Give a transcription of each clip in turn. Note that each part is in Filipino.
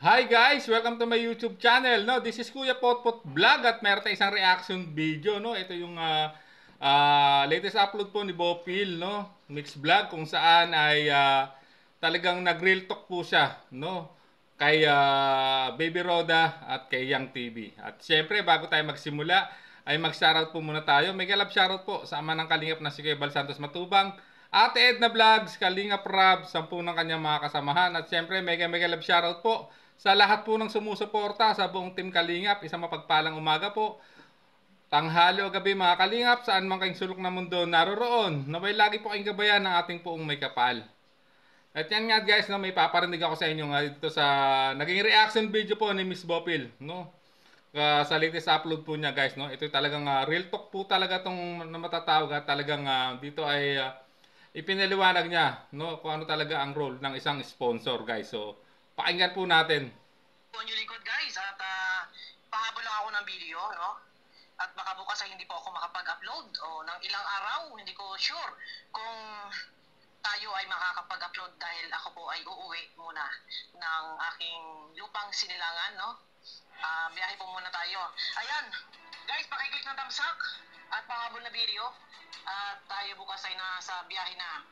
Hi guys! Welcome to my YouTube channel. No, this is Kuya Potpot Vlog at meron tayong isang reaction video. No, ito yung latest upload po ni Bopil, no, mix vlog kung saan ay talagang nag-real talk po siya, no, kay Baby Roda at kay Yang TV. At syempre bago tayo magsimula ay mag-shoutout po muna tayo. May galap shoutout po sa ama ng kalingap na si Kuya Bal Santos Matubang, Ate Edna Vlogs, Kalingap Rab, 10 ng kanyang mga kasamahan. At syempre, mega love shoutout po sa lahat po ng sumusuporta sa buong Team Kalingap. Isang mapagpalang umaga po, tanghali o gabi mga Kalingap, saan man kayong sulok na mundo naroroon. Naway lagi po kayong gabayan ng ating poong may kapal. At yan nga guys, no, may paparinig ako sa inyo nga dito sa naging reaction video po ni Miss Bopil, no? Sa latest upload po niya guys, no? Ito talagang real talk po talaga tong na matatawag at talagang dito ay ipinaliwanag niya, no, kung ano talaga ang role ng isang sponsor guys. So, pakinggan po natin. Po yung lingkod guys at pahabol lang ako ng video, no? At baka bukas ay hindi po ako makapag-upload o ng ilang araw, hindi ko sure kung tayo ay makakapag-upload dahil ako po ay uuwi muna ng aking lupang sinilangan, no? Biyahe po muna tayo. Ayan, guys, pakiclick ng thumbs up at pahabol na video at tayo bukas ay nasa biyahe na.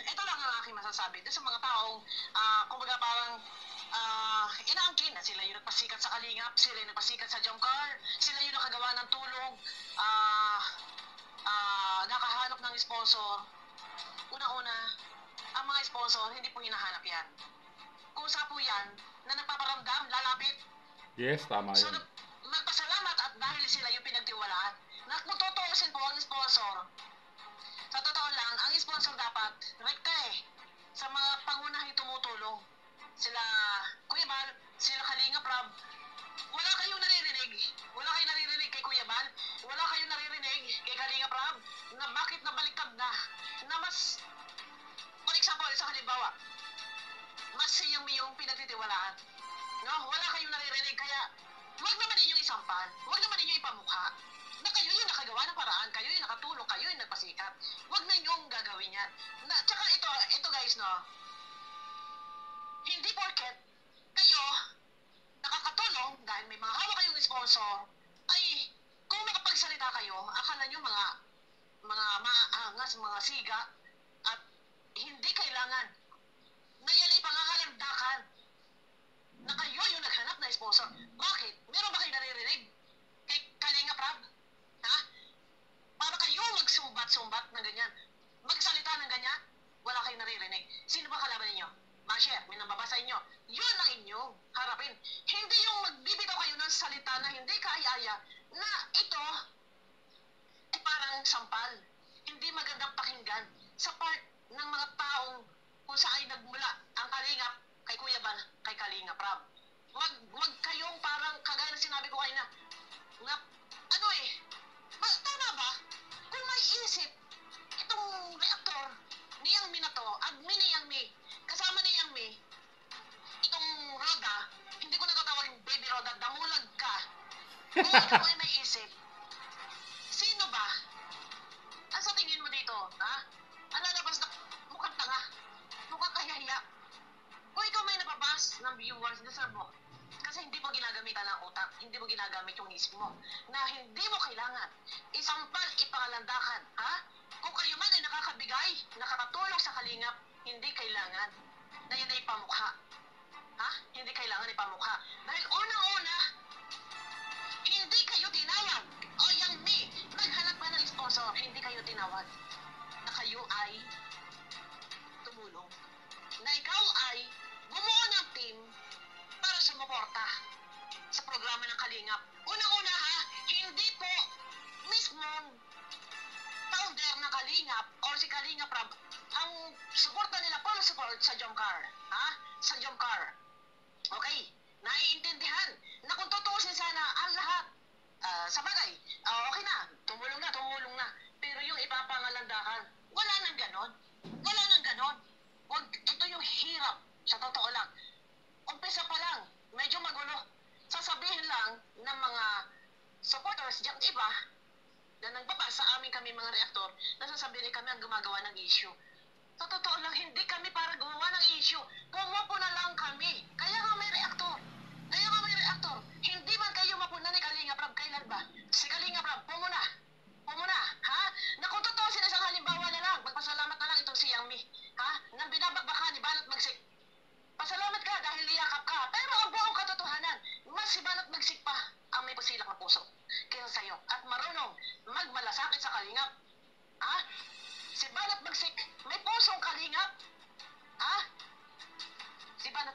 Ito lang ang aking masasabi doon sa mga taong, kumbaga parang, inaangkin na sila yung nagpasikat sa Kalingap, sila yung nagpasikat sa Jomcar, sila yung nakagawa ng tulong, nakahanap ng sponsor. Una-una, ang mga sponsor, hindi po hinahanap yan. Kusa po yan, na nagpaparamdam, lalapit. Yes, tama So, yun. magpasalamat at dahil sila yung pinagtiwalaan, na kung tutuusin po ang sponsor, sa totoo lang, ang sponsor dapat, rekta sa mga pangunahing tumutulong. Sila, Kuya Bal, sila Kalinga Prab, wala kayong naririnig. Wala kayong naririnig kay Kuya Bal. Wala kayong naririnig kay Kalinga Prab na bakit nabaliktad na mas, for example, sa halimbawa, mas yung pinagtitiwalaan. No? Wala kayong naririnig, kaya wag naman ninyong isampal. Wag naman ninyong ipamukha na kayo yung nakagawa ng paraan, kayo yung nakatulong, kayo yung nagpasikat. Huwag na yung gagawin yan. Tsaka ito guys, no, hindi porket kayo nakakatulong dahil may mga hawak kayong sponsor, ay kung makapagsalita kayo, akala nyo mga maangas, mga siga, at hindi kailangan na yan ay pangangalandakan na kayo yung naghanap na sponsor. Bakit? Meron ba kayo naririnig kay Kalinga Prab? Ha? Para kayo magsumbat-sumbat ng ganyan. Magsalita ng ganyan, wala kayong naririnig. Sino ba kalaban ninyo? Masher, may nababasa inyo. Yun ang inyong harapin. Hindi yung magbibitaw kayo ng salita na hindi kaaya-aya na ito ay parang sampal. Hindi magandang pakinggan sa part ng mga taong kung saan ay nagmula ang kalingap kay Kuya Bal, kay Kalinga Prab. Wag kayong parang kagaya na sinabi ko kanina, na ano tama ba? Kung may isip itong reactor ni Yang Mi na to, admin ni Yang Mi, kasama ni Yang Mi, itong Roda, hindi ko natatawagin Baby Roda, damulag ka. Kung ikaw ay may isip, sino ba? Ang sa tingin mo dito, ha? Ang lalabas na mukhang tanga, mukhang kahihiya. Kung ikaw may napabas ng viewers, deserve mo. Kasi hindi mo ginagamitan ng utak, hindi mo ginagamit yung isip mo, na hindi mo kailangan isampal, ipangalandakan, ha? Kung kayo man ay nakakabigay, nakakatulong sa kalingap, hindi kailangan na yun ay pamukha. Ha? Hindi kailangan ipamukha. Dahil unang-una, hindi kayo tinawag. O Yang Mi, naghanap ba ng sponsor, hindi kayo tinawag na kayo ay tumulong. Na ikaw ay bumuo ng team para sumuporta sa programa ng Kalingap. Unang-una ha, hindi po mismong founder ng Kalingap or si Kalingap Rab ang suporta nila, full support sa Jomcar. Ha? Sa Jomcar. Okay, naiintindihan na kung tutuusin sana ang lahat, sa bagay, okay na, tumulong na. Pero yung ipapangalandakan, wala nang ganon. Wala nang ganon. Ito yung hirap, sa totoo lang. Umpisa pa lang, medyo magulo. Sasabihin lang ng mga supporters diyang iba na nagbabasa sa amin kami mga reaktor, nasasabihin kami ang gumagawa ng issue. Sa totoo lang, hindi kami para gumawa ng issue. Pumupo na lang kami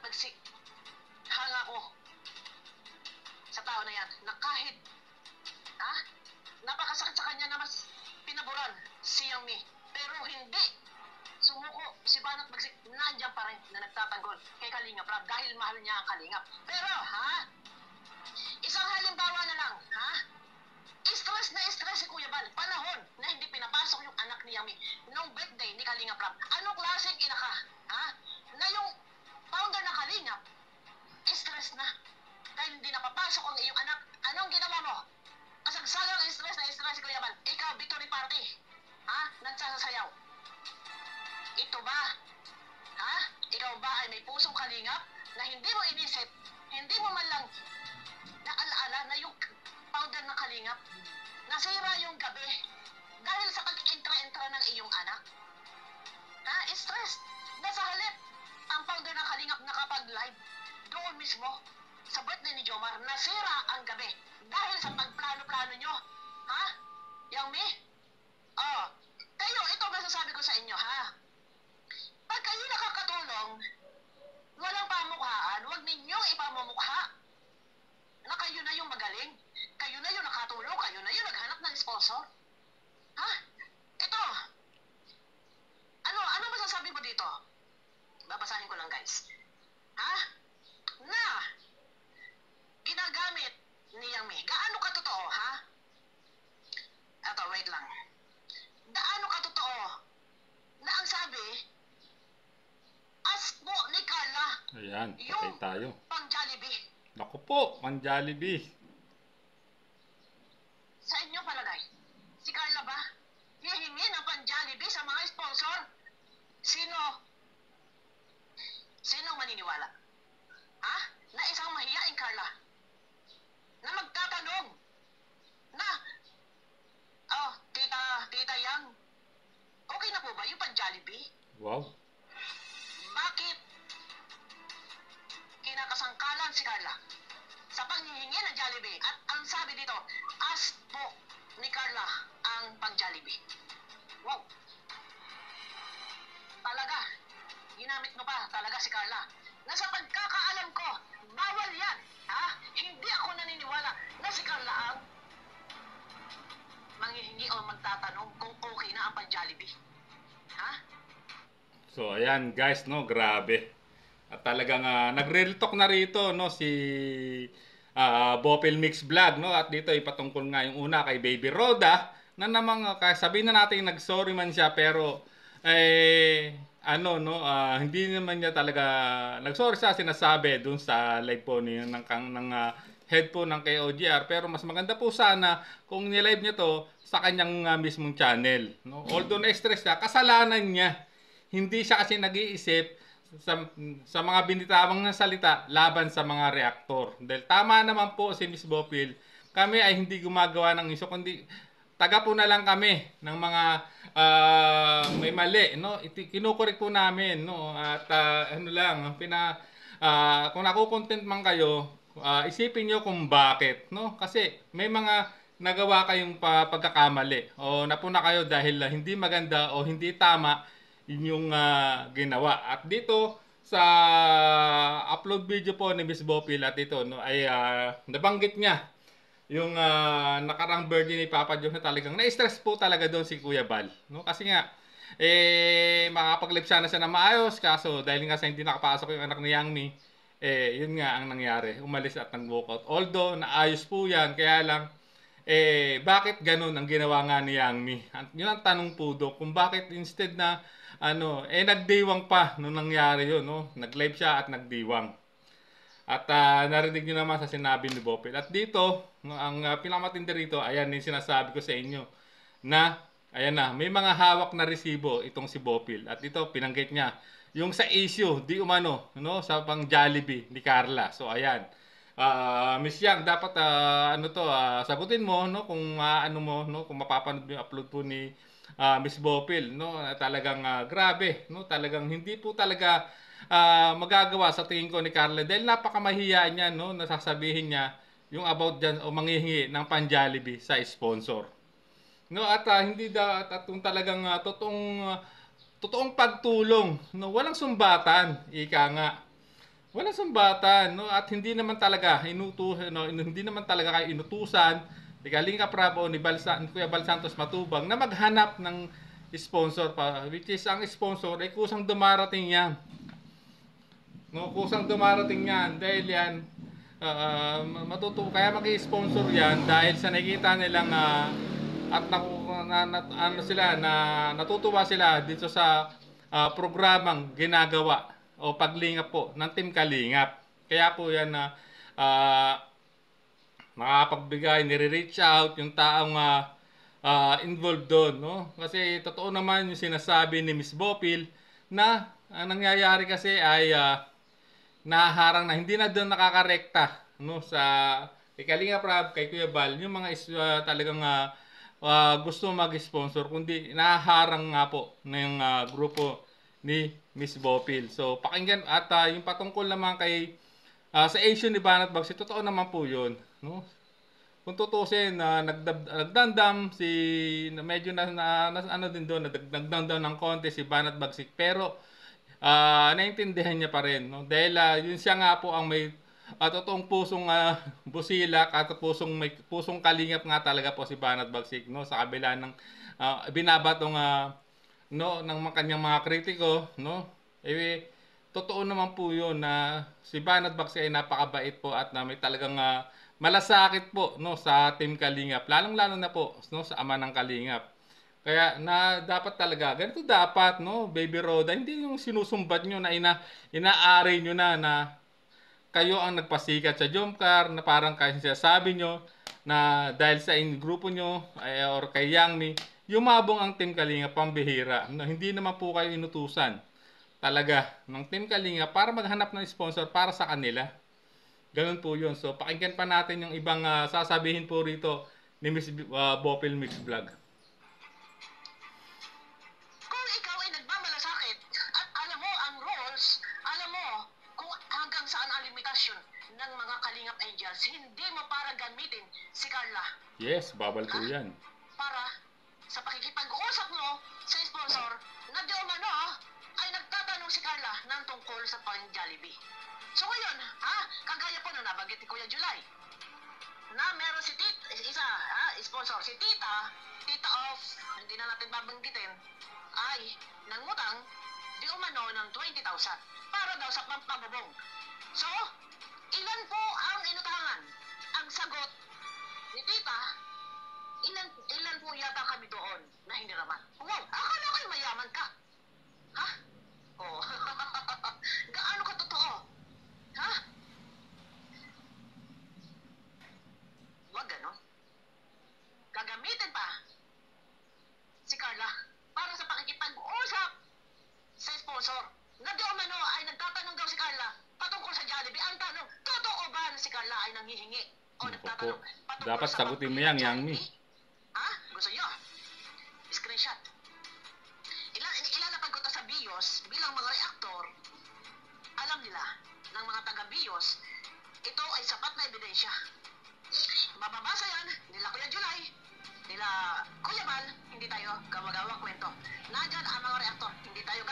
nagsik hanga ko sa tao na yan na kahit napakasakit sa kanya na mas pinaboran si Yang Mi. Pero hindi sumuko si Banat Bagsik, nandiyan pa rin na nagtatanggol kay Kalingap Rab dahil mahal niya ang Kalingap. Pero isang halimbawa na lang, stress na stress si Kuya Bal. Panahon na hindi pinapasok yung anak ni Yang Mi nung birthday ni Kalingap Rab. Anong klaseng ina ka? Na yung founder ng Kalingap, stress na. Dahil hindi napapasok ang iyong anak. Anong ginawa mo? Kasagsagang stress na stress si Kuya Bal. Ikaw, victory party. Nagsasasayaw. Ito ba? Ikaw ba ay may pusong Kalingap na hindi mo inisip, hindi mo man lang naalaala na yung founder ng Kalingap nasira yung gabi dahil sa pag-entra-entra ng iyong anak? Stress. Nasa halip, ang founder ng Kalingap nakapag-live doon mismo sa birthday ni Jomar, nasira ang gabi dahil sa pagplano-plano nyo. Yang Mi? Kayo, ito masasabi ko sa inyo, pag kayo nakakatulong, walang pamukhaan, huwag ninyong ipamumukha na kayo na yung magaling, kayo na yung nakatulong, kayo na yung naghanap ng sponsor. Ito, ano masasabi mo dito? Babasahin ko lang, guys. Na ginagamit ni Yang Mi. Gaano katotoo, Eto, wait lang. Gaano katotoo na ang sabi, aspo ni Carla, Ayan, patay yung tayo. pang Jollibee. Naku po, pang Jollibee. Sa inyo palagay, si Carla ba hihingi ng pang Jollibee sa mga sponsor? Sino maniniwala? Na isang mahiyaing Carla na magtatanong na, Tita Yang, okay na po ba yung pang Jollibee? Wow. Bakit kinakasangkalan si Carla sa panghihingi ng Jollibee? At ang sabi dito, aspo ni Carla ang pang Jollibee. Wow. Talaga, ginamit mo pa talaga si Carla. Na sa pagkakaalam ko, bawal yan. Hindi ako naniniwala na si Carla ang manghihingi o magtatanong kung okay na ang pang Jollibee. So ayan guys, no, grabe. At talagang nagre-real talk na rito, no, si Bopil Mix Vlog, no, at dito ipatungkol nga yung una kay Baby Roda na namang sabihin na natin nag-sorry man siya pero hindi naman niya talaga nag-sorry siya, sinasabi dun sa live po ng head po ng KOGR, pero mas maganda po sana kung ni-live niya to sa kanyang mismong channel, no? Although na-stress siya, kasalanan niya. Hindi siya kasi nag-iisip sa mga binitawang na salita laban sa mga reaktor. Dahil tama naman po si Miss Bopil, kami ay hindi gumagawa ng iso, kundi taga po na lang kami ng mga may mali, no? Kinukorek po namin, no? At kung nakukontent man kayo, isipin nyo kung bakit, no? Kasi may mga nagawa kayong pagkakamali o napuna kayo dahil hindi maganda o hindi tama yung ginawa. At dito sa upload video po ni Miss Bopil at ito, no, ay nabanggit niya yung nakarang birthday ni Papa Jones na talagang na-stress po talaga doon si Kuya Bal, no? Kasi nga makapag-live sana siya na maayos, kaso dahil nga sa hindi nakapasok yung anak ni Yang Mi, yun nga ang nangyari, umalis at nag-walkout. Although naayos po yan, kaya lang bakit ganun ang ginawa nga ni Yang Mi? Yun ang tanong po do, kung bakit instead na nagdiwang pa nung nangyari yun, no? Nag-live siya at nagdiwang. At narinig nyo naman sa sinabi ni Bopil. At dito, ang pinakamatindi rito, ayan yung sinasabi ko sa inyo, na ayan na, may mga hawak na resibo itong si Bopil. At ito, pinanggit niya, yung sa issue, di umano, no, sa pang Jollibee ni Carla. So ayan, Miss Yang, dapat sagutin mo, no, kung kung mapapanood mo yung upload po ni Miss Bopil, no, talagang grabe, no, talagang hindi po talaga magagawa sa tingin ko ni Carla dahil napakamahiya niya, no, nasasabihin niya yung about dyan o manghihingi ng pan-Jollibee sa sponsor, no, at hindi at kung talagang totoong pagtulong, no, walang sumbatan, ika nga. Walang sumbatan, no? At hindi naman talaga no, hindi naman talaga kayo inutusan ni Kalinga Prab o ni Kuya Bal Santos Matubang na maghanap ng sponsor pa, which is ang sponsor ay kusang dumarating yan. No, kusang dumarating yan dahil yan kaya mag-sponsor yan dahil sa nakikita nilang at ano sila na natutuwa sila dito sa programang ginagawa o paglingap po ng Team Kalingap. Kaya po yan na makapagbigay, nire-reach out yung taong involved doon, no? Kasi totoo naman yung sinasabi ni Miss Bopil na ang nangyayari kasi ay naharang na hindi na doon nakakarekta, no, sa kay Kalinga Prab, kay Kuya Bal, yung mga talagang gusto mag-sponsor, kundi naharang nga po ng grupo ni Miss Bopil. So pakinggan at yung patungkol naman kay sa issue ni Banat Bagsi, totoo naman po 'yun, no? Kung tutusin na nagdandam si medyo ano din doon, nagdandam ng konti si Banat Bagsik, pero naintindihan niya pa rin, no? Dahil yun siya nga po ang may totoong pusong busilak at pusong kalingap nga talaga po si Banat Bagsik, no, sa kabila ng binabatong no ng kanyang mga kritiko, no, totoo naman po yun na si Banat Bagsik ay napakabait po at na may talagang malasakit po, no, sa Team Kalingap, lalong-lalo na po, no, sa ama ng Kalingap. Kaya na dapat talaga, ganito dapat, no, Baby Roda, hindi yung sinusumbat nyo na inaari nyo na kayo ang nagpasikat sa Jomcar, na parang kasi sinasabi nyo na dahil sa grupo nyo or kay Yangmi, yumabong ang Team Kalinga pambihira. No, hindi naman po kayo inutusan talaga ng Team Kalinga para maghanap ng sponsor para sa kanila. Ganun po yun. So pakinggan pa natin yung ibang sasabihin po rito ni Miss Bopil Mix Vlog. Kung ikaw ay nagmamalasakit at alam mo ang rules, alam mo kung hanggang saan ang limitasyon ng mga Kalingap Angels, hindi mo para gamitin si Carla. Yes, babal po yan. Para sa pakikipag-usap mo sa sponsor na di umano ay nagtatanong si Carla ng tungkol sa pang-Jollibee. So ngayon, kagaya po na nabanggit ni Kuya July, na meron si sponsor, si Tita of, hindi na natin babanggitin, ay nangutang di umano ng 20,000 para daw sa pampabubong. So, ilan po ang inutangan? Ang sagot ni Tita, ilan po yata kami doon na hindi naman. Wow, akala ko'y mayaman ka. Ha? Oh. Gaano ka totoo? Ha? Wag ganon. Gagamitin pa si Carla para sa pakikipag-usap sa sponsor. Na di umano ay nagtatanong daw si Carla patungkol sa Jollibee. Ang tanong, totoo ba na si Carla ay nanghihingi? O nagtatanong patungkol dapat sa sagutin mo yan, Yangmi. Ha? Gusto nyo? Screenshot. Ilalapag ko to sa BIOS bilang mga reaktor. Alam nila ng mga taga-BIOS, ito ay sapat na ebidensya. Mababasa yan nila Kuya July, nila Kuya Bal, hindi tayo gawa-gawa kwento. Nandyan ang mga reaktor, hindi tayo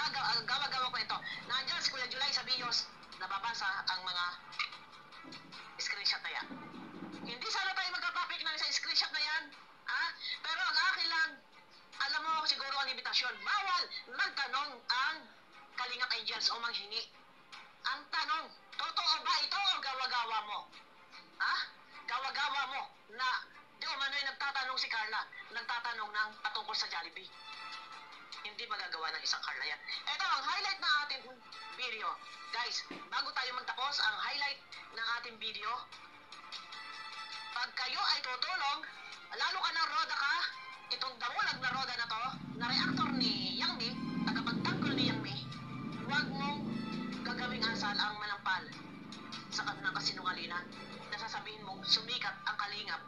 gawa-gawa kwento. Nandyan si Kuya July sa BIOS, nababasa ang mga screenshot na yan. Hindi sana tayo magka-topic ng sa screenshot na yan, pero ang akin lang, alam mo siguro ang limitasyon, bawal magtanong ang Kalingap Angels o manghingi. Ang tanong, totoo ba ito o gawa-gawa mo? Gawa-gawa mo na di umano'y nagtatanong si Carla, nagtatanong ng patungkol sa Jollibee. Hindi magagawa ng isang Carla yan. Ito ang highlight ng ating video. Guys, bago tayo magtapos ang highlight ng ating video, pag kayo ay tutulong, lalo ka ng roda ka, itong damulag na roda na to, na reaktor ni Yangmi, tagapagtanggol ni Yangmi, huwag mong gagawing asal ang manampal sa kanilang kasinungalingan. Nasasabihin mong sumikat ang Kalingap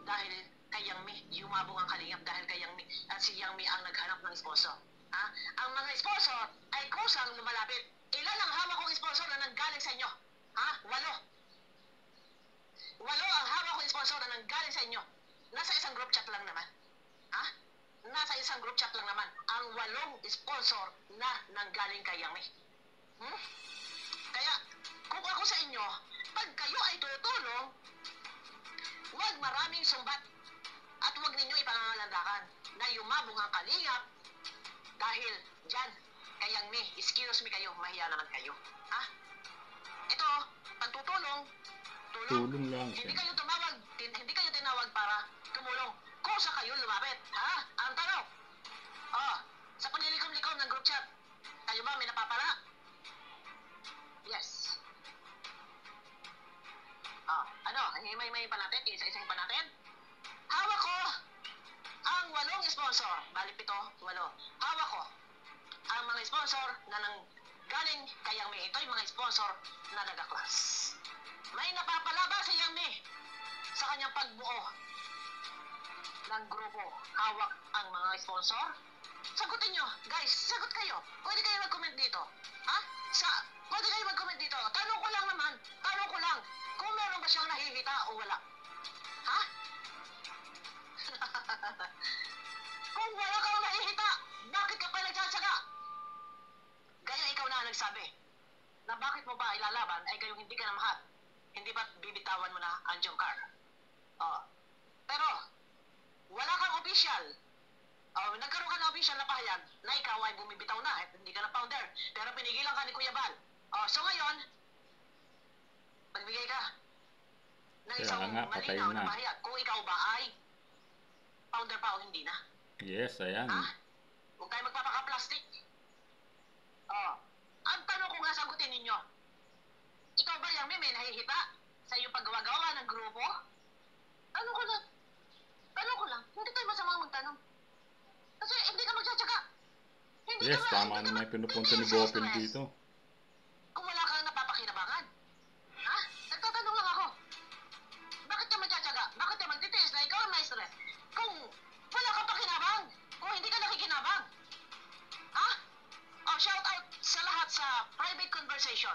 dahil kay Yangmi, yumabong ang Kalingap dahil kay Yangmi, at si Yangmi ang naghanap ng sponsor. Ang mga sponsor ay kusang lumalapit. Ilan ang hawak kong sponsor na nanggaling sa inyo? 8. 8 ang hawak kong sponsor na nanggaling sa inyo. Nasa isang group chat lang naman. Nasa isang group chat lang naman ang 8 sponsor na nanggaling kay Yangmi. Kaya, Excuse me kayo, mahiya naman kayo. Ha? Ito, pagtutulong, Tulong lang Hindi siya. kayo tumawag, hindi kayo tinawag para tumulong. Kusa kayo lumapit, ha? Ang tanong. Oh, sa panilikom-likom ng group chat, kayo ba may napapala? Yes. Oh, ano? May pa natin? Isa-isahin pa natin? Hawak ko ang 8 sponsor. Bali 7, 8. Hawak ko ang mga sponsor na galing kay Yang Mi. Ito yung mga sponsor na nagaklas. May napapala ba si Yang Mi sa kanyang pagbuo ng grupo? Hawak ang mga sponsor? Sagutin nyo. Guys, sagot kayo. Pwede kayo mag-comment dito. Ha? Pwede kayo mag-comment dito. Tanong ko lang naman. Tanong ko lang. Kung meron ba siyang nahihita o wala. Ha? Kung wala kang nahihita, bakit ka pa nagtsatsaga? Gaya ikaw na nagsabi na bakit mo ba ilalaban ay kayong hindi ka na mahal. Hindi ba bibitawan mo na ang Jungkar? Oh. Pero, wala kang official. Oh, nagkaroon ka ng official na pahayag na ikaw ay bumibitaw na. Hindi ka na founder. Pero pinigilan ka ni Kuya Bal. Oh, so ngayon, magbigay ka ng isang malinaw na pahayag. Kung ikaw ba ay founder pa o hindi na. Yes, ayan. Ha? Huwag tayo magpapaka-plastic. Oh. Ang tanong ko nga sagutin ninyo. Ikaw ba, Yang Mi, may nahihita sa iyong paggawa-gawa ng grupo? Tanong ko lang. Tanong ko lang. Hindi tayo masamang magtanong. Kasi hindi ka magtsatsaga. Yes, tama naman yung pinupunto ni Bopil dito. Kung wala kang napapakinabangan. Ha? Nagtatanong lang ako. Bakit ka magtsatsaga? Bakit ka magtitiis na ikaw ang may stress? Kung wala kang pakinabang. Kung hindi ka nakikinabang. Ha? Oh, shout out sa lahat sa private conversation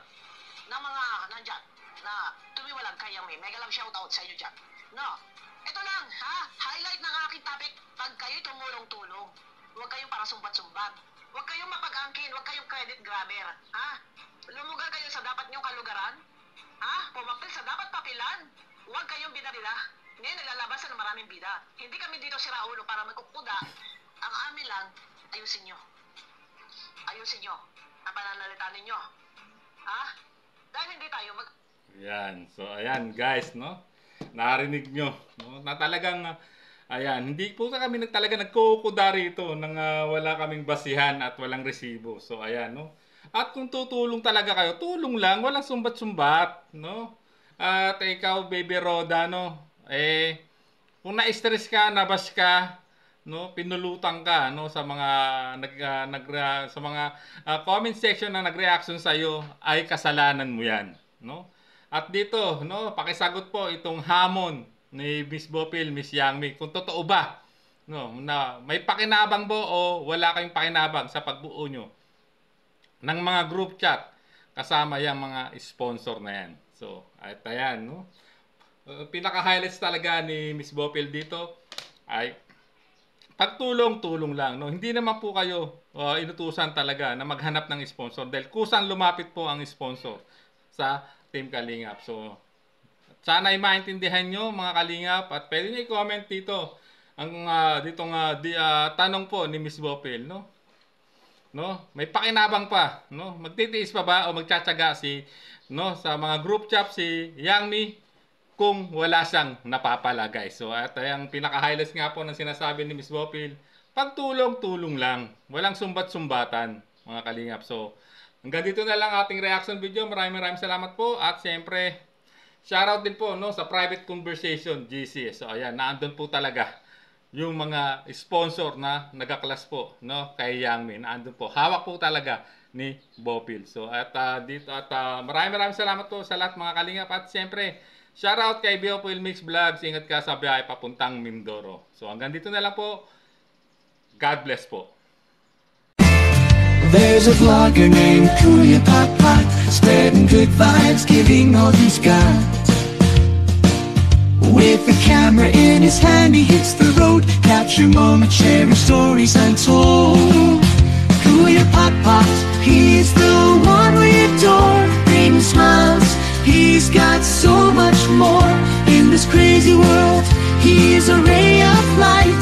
ng mga nandyan na tumiwalag kay Yang Mi. Mega love shout out sa inyo dyan. No. Ito lang, ha? Highlight ng aking topic, pag kayo tumulong-tulong. Huwag kayong para sumbat-sumbat. Huwag kayong mapag-angkin, huwag kayong credit grabber. Ha? Lumugar kayo sa dapat niyong kalugaran. Ha? Pumapil sa dapat papilan. Huwag kayong binarila. Ngayon, nalalabasan ng maraming bida. Hindi kami dito siraulo para magkukuda. Ang amin lang, ayusin nyo. Ayusin nyo ang pananalita ninyo. Ha? Dahil hindi tayo Ayan. So, ayan guys, no? Narinig nyo, no? Na talagang, ayan, hindi po kami talaga nagkukuda rito nang wala kaming basihan at walang resibo. So, ayan, no? At kung tutulong talaga kayo, tulong lang, walang sumbat-sumbat, no? At ikaw, Baby Roda, no? Kung na-stress ka, nabas ka, no, pinulutan ka no sa mga sa mga comment section na nagreaction sa iyo, ay kasalanan mo 'yan, no? At dito, no, pakisagot po itong hamon ni Miss Bopil, Miss Yang Mi, kung totoo ba, no, na may pakinabang po o wala kayong pakinabang sa pagbuo nyo ng mga group chat kasama yung mga sponsor na yan. So, at ayan, no? Pinaka-highlights talaga ni Miss Bopil dito ay pagtulong-tulong lang, no? Hindi naman po kayo inutusan talaga na maghanap ng sponsor dahil kusang lumapit po ang sponsor sa Team Kalingap. So, sana ay maintindihan nyo mga Kalingap at pwede nyo i-comment dito ang tanong po ni Miss Bopil, no? No? May pakinabang pa, no? Magtitiis pa ba o magtsatsaga no, sa mga group chat si Yang Mi kung wala siyang napapala, guys. So, at yung pinaka-highlights nga po ng sinasabi ni Miss Bopil, pagtulong-tulong lang. Walang sumbat-sumbatan, mga Kalingap. So, hanggang dito na lang ating reaction video. Maraming salamat po. At siyempre, shoutout din po no, sa private conversation, GC. So, ayan, naandun po talaga yung mga sponsor na nagaklas po no, kay Yang Mi. Naandun po. Hawak po talaga ni Bopil. So, at dito, at maraming salamat po sa lahat mga Kalingap. At siyempre, shoutout kay Bopil Mix Vlogs. Ingat ka sa biyahe papuntang Mindoro. So hanggang dito na lang po. God bless po. There's a vlogger named Kuya Pot, spreading good vibes, giving all he's got. With the camera in his hand, he hits the road, capture moments, sharing stories untold. Kuya Pot, he's the one we adore, bring smiles. He's got so much more in this crazy world. He is a ray of light.